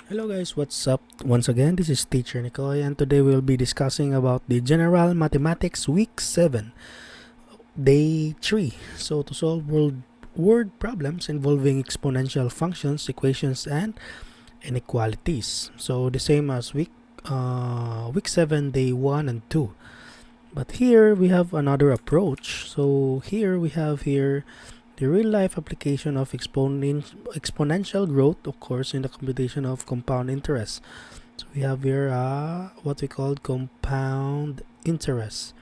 Hello guys, what's up? Once again, this is Teacher Nicoy and today we'll be discussing about the General Mathematics Week 7, Day 3. So to solve word problems involving exponential functions, equations, and inequalities. So the same as week 7, Day 1 and 2. But here we have another approach. So here we have the real-life application of exponential growth, of course, in the computation of compound interest. So we have here what we call compound interest.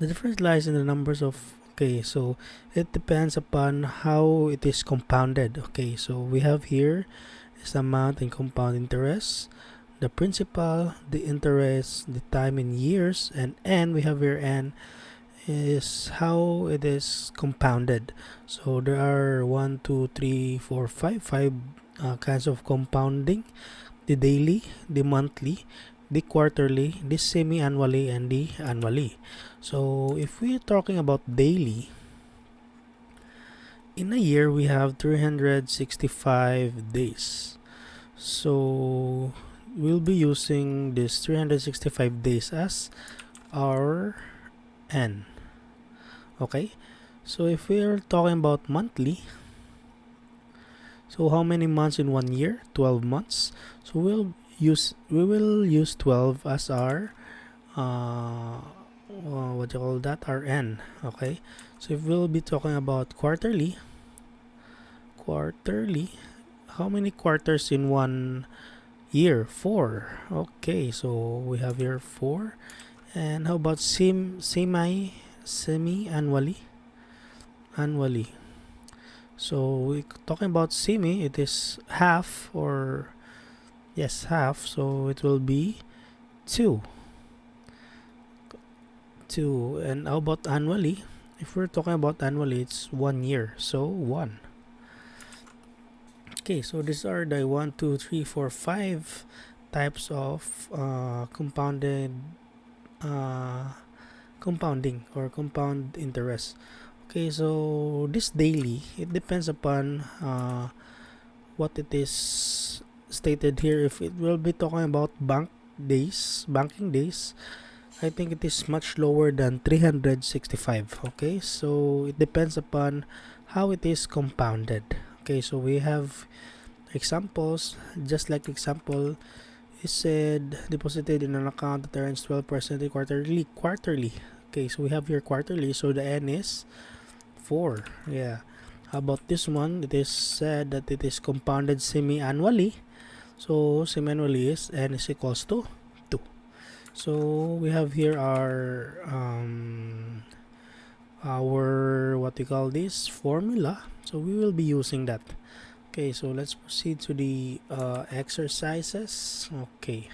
The difference lies in the numbers of, okay, so it depends upon how it is compounded. Okay, so we have here is the amount in compound interest, the principal, the interest, the time in years, and n, we have here n is how it is compounded. So there are 1, 2, 3, 4, 5 kinds of compounding: the daily, the monthly, the quarterly, the semi-annually, and the annually. So if we're talking about daily, in a year we have 365 days. So we'll be using this 365 days as our n. Okay, so if we're talking about monthly, so how many months in 1 year? 12 months. So we will use 12 as our what do you call that? Our n. Okay, so if we'll be talking about quarterly, how many quarters in 1 year? 4. Okay, so we have here 4. And how about semi-annually? Annually. So we talking about semi, it is half, or yes, half. So it will be 2. And how about annually? If we're talking about annually, it's 1 year. So 1. Okay, so these are the 1, 2, 3, 4, 5 types of compounding or compound interest. Okay, so this daily, it depends upon what it is stated here. If it will be talking about banking days, I think it is much lower than 365. Okay, so it depends upon how it is compounded. Okay, so we have examples. Just like example, it said deposited in an account that earns 12% quarterly. Okay, so we have here quarterly, so the n is 4. Yeah. How about this one? It is said that it is compounded semi-annually. So semi-annually is n is equals to 2. So we have here our what we call this formula. So we will be using that. Okay, so let's proceed to the exercises. Okay,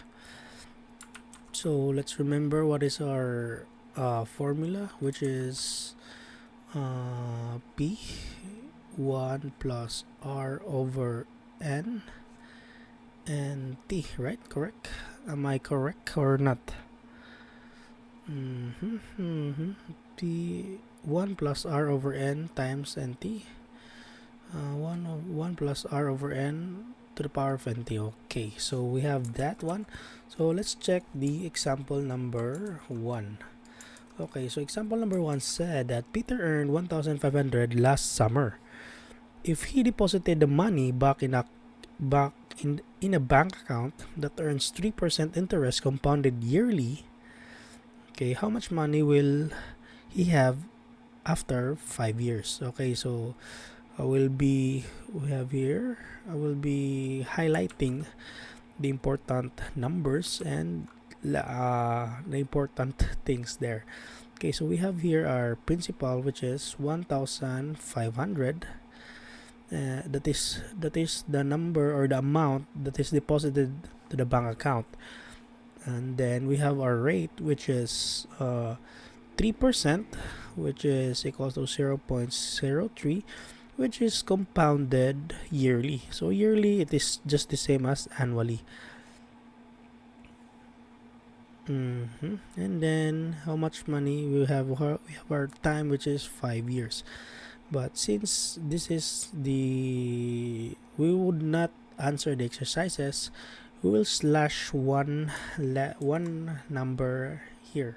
so let's remember what is our formula, which is P1 plus R over N and T, right? Correct? Am I correct or not? P1 plus R over N times NT. 1 plus R over N to the power of NT. Okay, so we have that one. So let's check the example number 1. Okay, so example number 1 said that Peter earned 1,500 last summer. If he deposited the money back in a bank account that earns 3% interest compounded yearly, okay, how much money will he have after 5 years? Okay, so I will be highlighting the important numbers and the important things there. Okay, so we have here our principal, which is 1,500. That is the number or the amount that is deposited to the bank account. And then we have our rate, which is 3%, which is equals to 0.03, which is compounded yearly. So yearly, it is just the same as annually. And then how much money we have? We have our time, which is 5 years. But since this is we would not answer the exercises, we will slash one number here.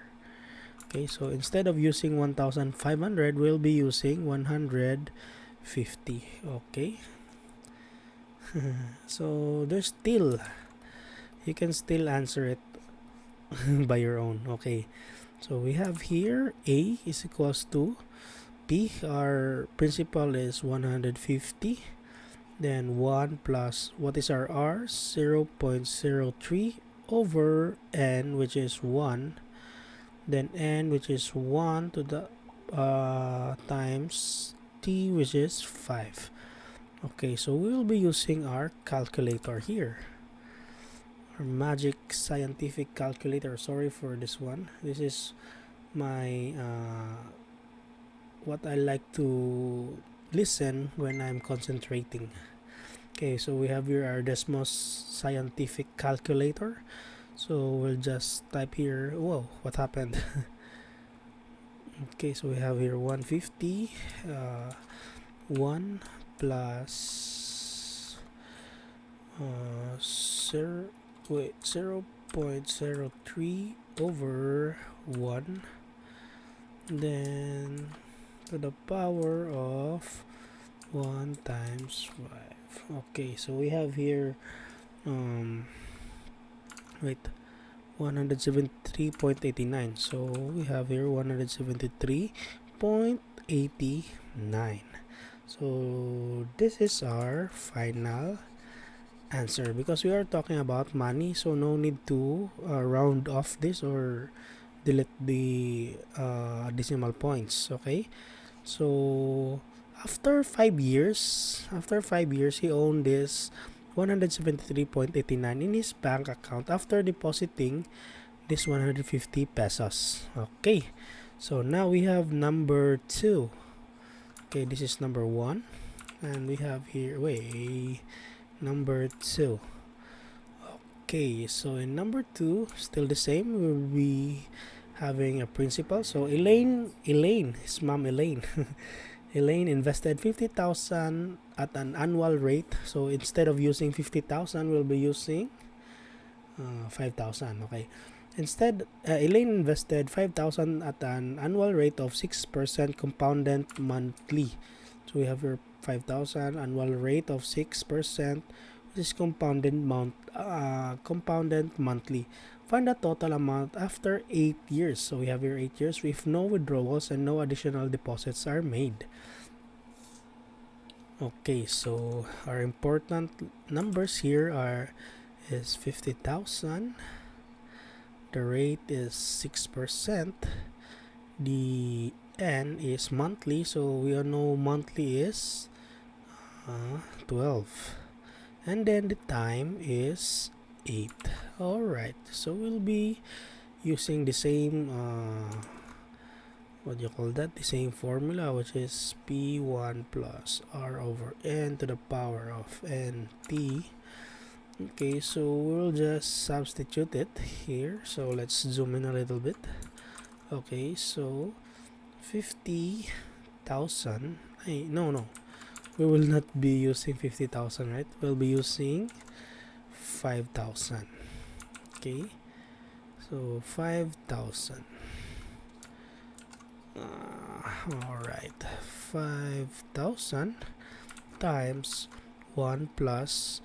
Okay, so instead of using 1500, we'll be using 150. Okay. So there's still, you can still answer it by your own. Okay, so we have here A is equals to P, our principal is 150, then 1 plus, what is our R? 0.03 over N, which is 1, then N, which is 1 to the times T, which is 5. Okay, so we will be using our calculator here, our magic scientific calculator. Sorry for this one. This is my what I like to listen when I'm concentrating. Okay, so we have here our Desmos scientific calculator. So we'll just type here. Whoa, what happened? Okay, so we have here 150, 1 plus 0.03 over 1, then to the power of 1 times 5. Okay, so we have here 173.89. So we have here 173.89. So this is our final answer, because we are talking about money, so no need to round off this or delete the decimal points. Okay, so after 5 years, he owned this 173.89 in his bank account after depositing this 150 pesos. Okay, so now we have number 2. Okay, this is number 1, and we have here number 2. Okay, so in number 2, still the same, we'll be having a principal. So Elaine, his mom Elaine Elaine invested 50,000 at an annual rate. So instead of using 50,000, we'll be using 5,000. Okay, instead Elaine invested 5,000 at an annual rate of 6% compounded monthly. So we have here 5,000 annual rate of 6%, which is compounded monthly. Find the total amount after 8 years. So we have here 8 years if no withdrawals and no additional deposits are made. Okay, so our important numbers here is 50,000. The rate is 6%. The N is monthly, so we all know monthly is 12, and then the time is 8. Alright, so we'll be using the same the same formula, which is P1 plus R over N to the power of NT. Okay, so we'll just substitute it here. So let's zoom in a little bit. Okay, so 50,000. No, we will not be using 50,000, right? We'll be using 5,000. Okay, so 5,000. Alright, 5,000 times 1 plus,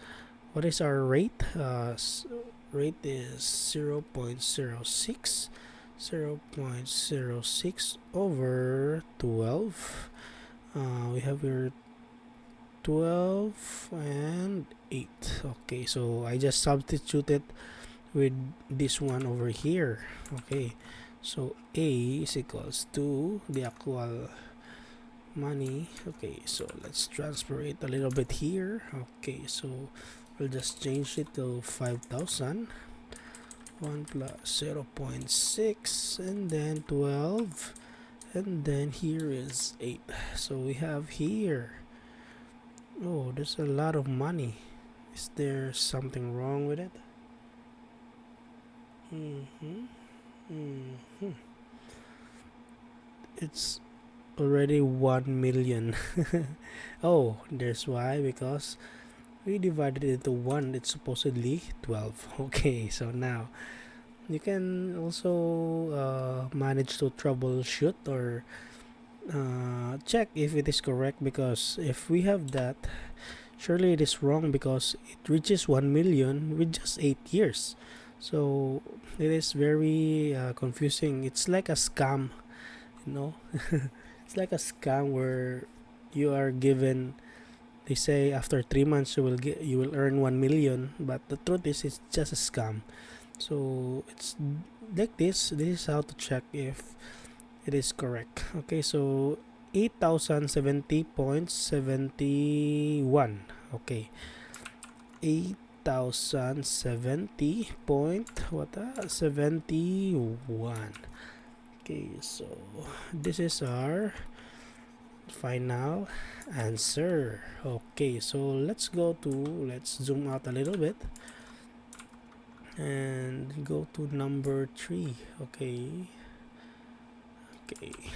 what is our rate? Rate is 0.06. 0.06 over 12. We have here 12 and 8. Okay, so I just substituted with this one over here. Okay, so A is equals to the actual money. Okay, so let's transfer it a little bit here. Okay, so we'll just change it to 5,000. 1 plus 0.6, and then 12, and then here is 8. So we have here, oh, there's a lot of money. Is there something wrong with it? It's already 1 million. Oh, there's why, because we divided it into 1, it's supposedly 12. Okay, so now you can also manage to troubleshoot or check if it is correct, because if we have that, surely it is wrong, because it reaches 1 million with just 8 years. So it is very confusing. It's like a scam, you know. It's like a scam where you are given, they say after 3 months you will earn 1 million, but the truth is it's just a scam. So it's like this is how to check if it is correct. Okay, so 8070.71. Okay, 8070 point what 71. Okay, so this is our final answer. Okay, so let's zoom out a little bit and go to number 3. Okay,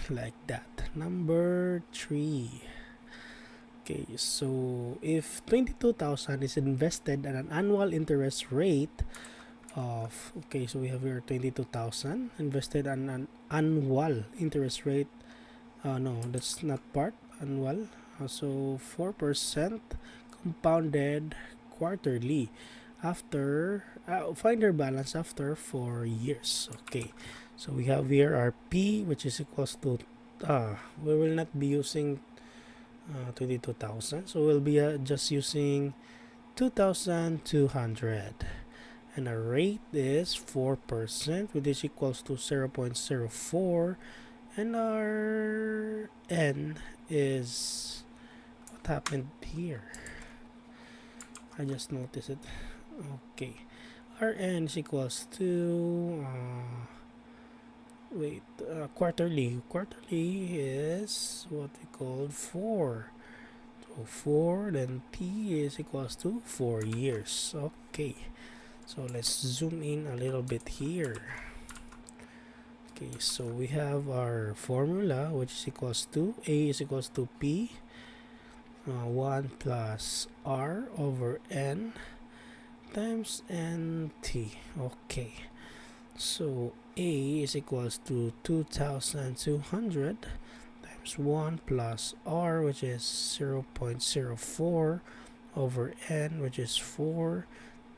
like that. Number 3. Okay, so if 22,000 is invested at an annual interest rate of, okay, so we have here 22,000 invested at an annual interest rate, no, that's not part, annual, so 4% compounded quarterly after find their balance after 4 years. Okay, so we have here our P, which is equals to we will not be using 22,000, so we'll be just using 2,200, and our rate is 4%, which is equals to 0.04, and our N is, what happened here, I just noticed it. Okay, our N is equals to quarterly is what we call 4. So 4, then T is equals to 4 years. Okay, so let's zoom in a little bit here. Okay, so we have our formula, which is equals to A is equals to P 1 plus R over N times NT. Okay, so A is equals to 2,200 times 1 plus R, which is 0.04 over N, which is 4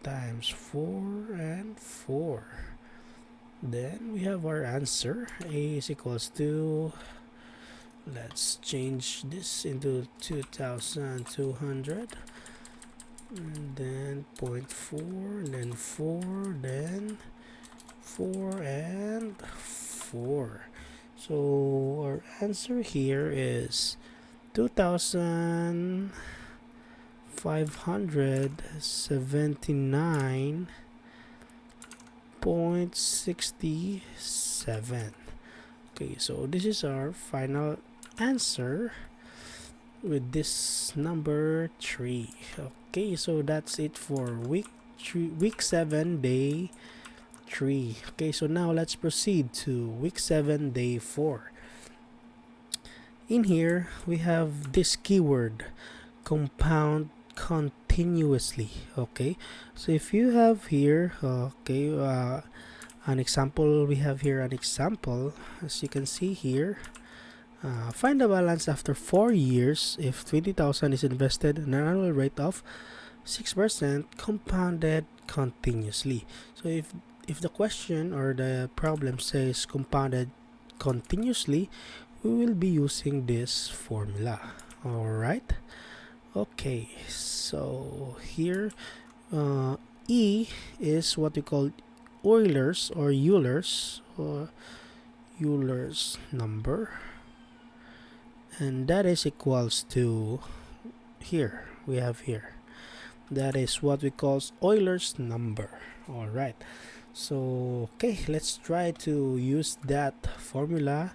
times 4 and 4. Then we have our answer. A is equals to, let's change this into 2,200, and then 0.4, then 4, then 4 and 4. So our answer here is 2,579.67. Okay, so this is our final answer with this number 3. Okay, so that's it for week 7, day 3. Okay, so now let's proceed to week 7, day 4. In here we have this keyword, compound continuously. Okay, so if you have here an example, we have here an example, as you can see here. Find the balance after 4 years if 20,000 is invested at an annual rate of 6% compounded continuously. So if the question or the problem says compounded continuously, we will be using this formula. Alright, okay, so here E is what we call Euler's number, and that is equals to, here we have here, that is what we call Euler's number. Alright, so okay, let's try to use that formula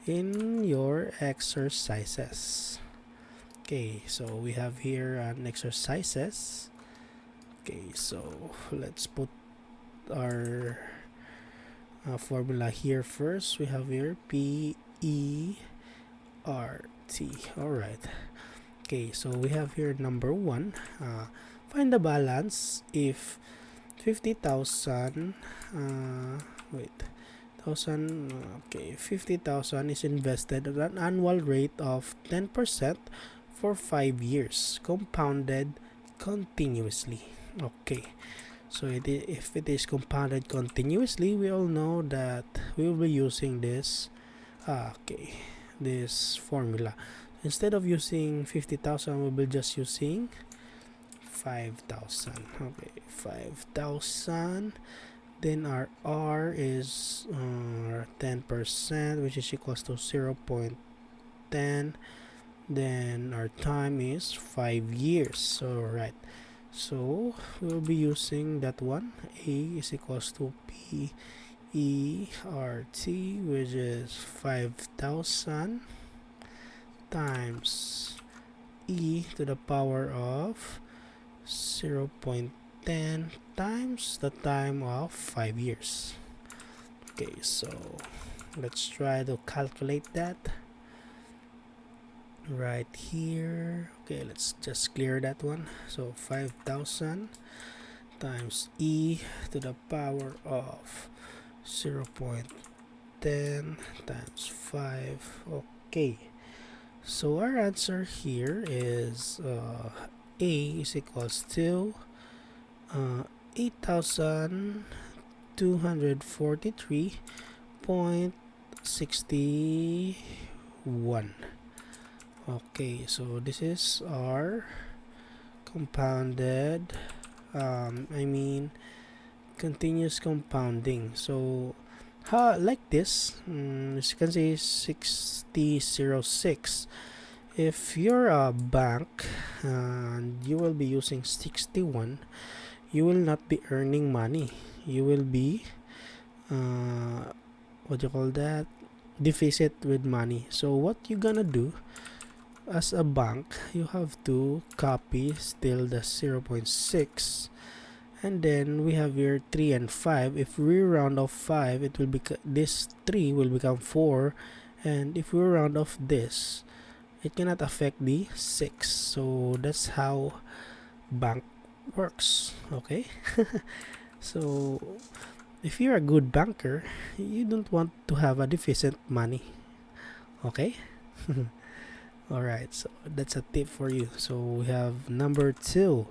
in your exercises. Okay, so we have here an exercises. Okay, so let's put our formula here first. We have here PERT. Alright, okay, so we have here number 1, Find the balance if 50,000 wait thousand okay 50,000 is invested at an annual rate of 10% for 5 years, compounded continuously. Okay, so if it is compounded continuously, we all know that we will be using this this formula. Instead of using 50,000, we'll be just using 5,000. Okay, 5,000. Then our R is 10%, which is equals to 0.10. Then our time is 5 years. Alright, so we'll be using that one. A is equals to P E R T, which is 5,000 times E to the power of 0.10 times the time of 5 years. Okay, so let's try to calculate that right here. Okay, let's just clear that one. So 5,000 times E to the power of 0.10 times 5. Okay, so our answer here is A is equals to 8,243.61. Okay, so this is our compounded continuous compounding. So like this, as you can see, 6006. If you're a bank and you will be using 61, you will not be earning money. You will be what you call that, deficit with money. So what you gonna do as a bank, you have to copy still the 0.6, and then we have here 3 and 5. If we round off 5, it will be this 3 will become 4, and if we round off this, it cannot affect the 6. So that's how bank works. Okay. So if you're a good banker, you don't want to have a deficit money. Okay. Alright, so that's a tip for you. So we have number 2.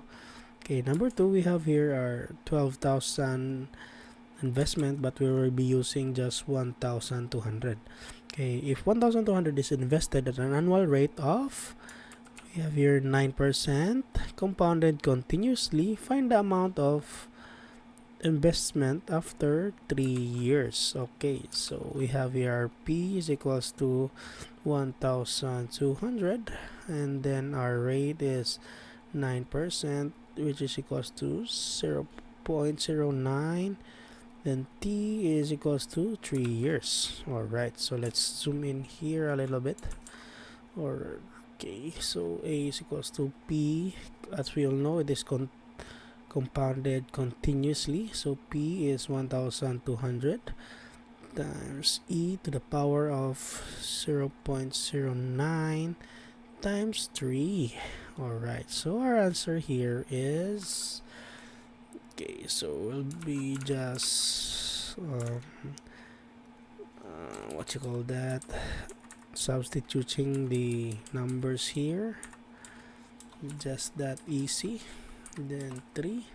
Okay, number 2, we have here our 12,000 investment, but we will be using just 1,200. Okay, if 1,200 is invested at an annual rate of, we have here 9% compounded continuously, find the amount of investment after 3 years. Okay, so we have here P is equals to 1,200, and then our rate is 9%, which is equals to 0.09. Then T is equals to 3 years. Alright, so let's zoom in here a little bit. Okay, so A is equals to P. As we all know, it is compounded continuously. So P is 1,200 times E to the power of 0.09 times 3. Alright, so our answer here is, okay, so we'll be just what you call that, substituting the numbers here, just that easy. Then 3.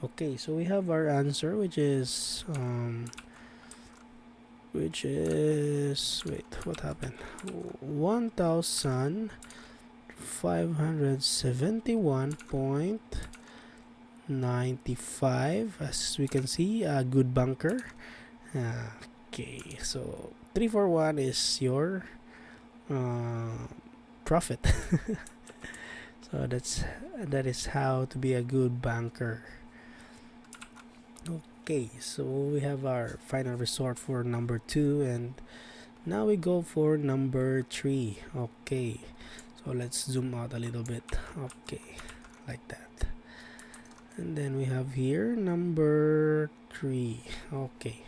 Okay, so we have our answer, which is wait, what happened, 1,571.95. as we can see, a good banker. Okay, so 341 is your profit. So that is how to be a good banker. Okay, so we have our final result for number 2, and now we go for number 3. Okay, so let's zoom out a little bit. Okay, like that. And then we have here number 3. Okay,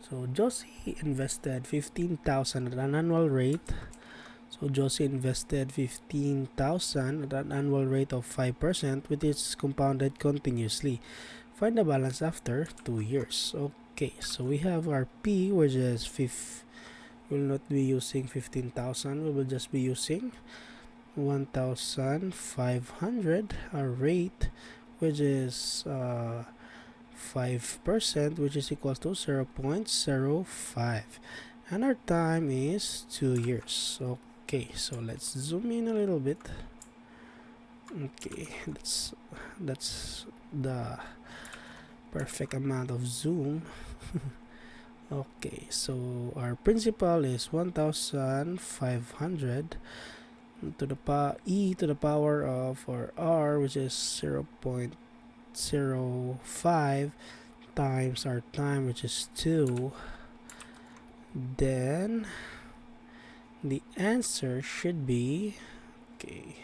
so Josie invested 15,000 at an annual rate. So So Josie invested 15,000 at an annual rate of 5%, which is compounded continuously. Find the balance after 2 years. Okay, so we have our P, which is we'll not be using 15,000, we will just be using 1,500. Our rate, which is 5%, which is equals to 0.05, and our time is 2 years. Okay, so let's zoom in a little bit. Okay, that's the perfect amount of zoom. Okay, so our principal is 1,500 to the e to the power of, or r, which is 0.05 times our time, which is 2. Then the answer should be, okay,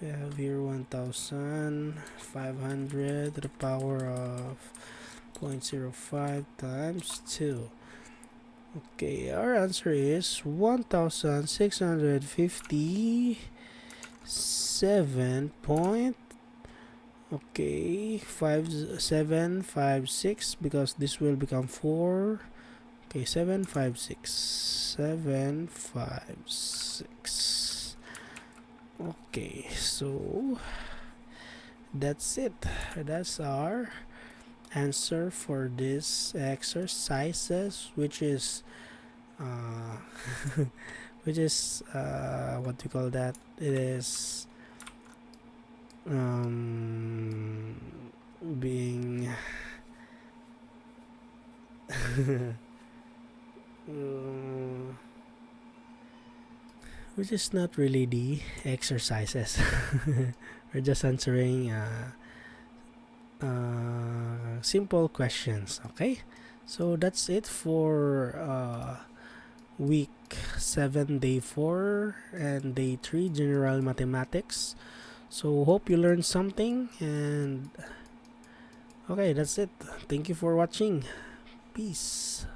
we have here 1,500 to the power of 0.05 times 2. Okay, our answer is 1,657 point, okay, 5756, because this will become 4. Okay, 756. Okay, so that's it. That's our answer for this exercises, which is which is what do you call that? It is being which is not really the exercises. We're just answering simple questions. Okay, so that's it for week 7, day 4 and day 3 general mathematics. So hope you learned something, and okay, that's it. Thank you for watching. Peace.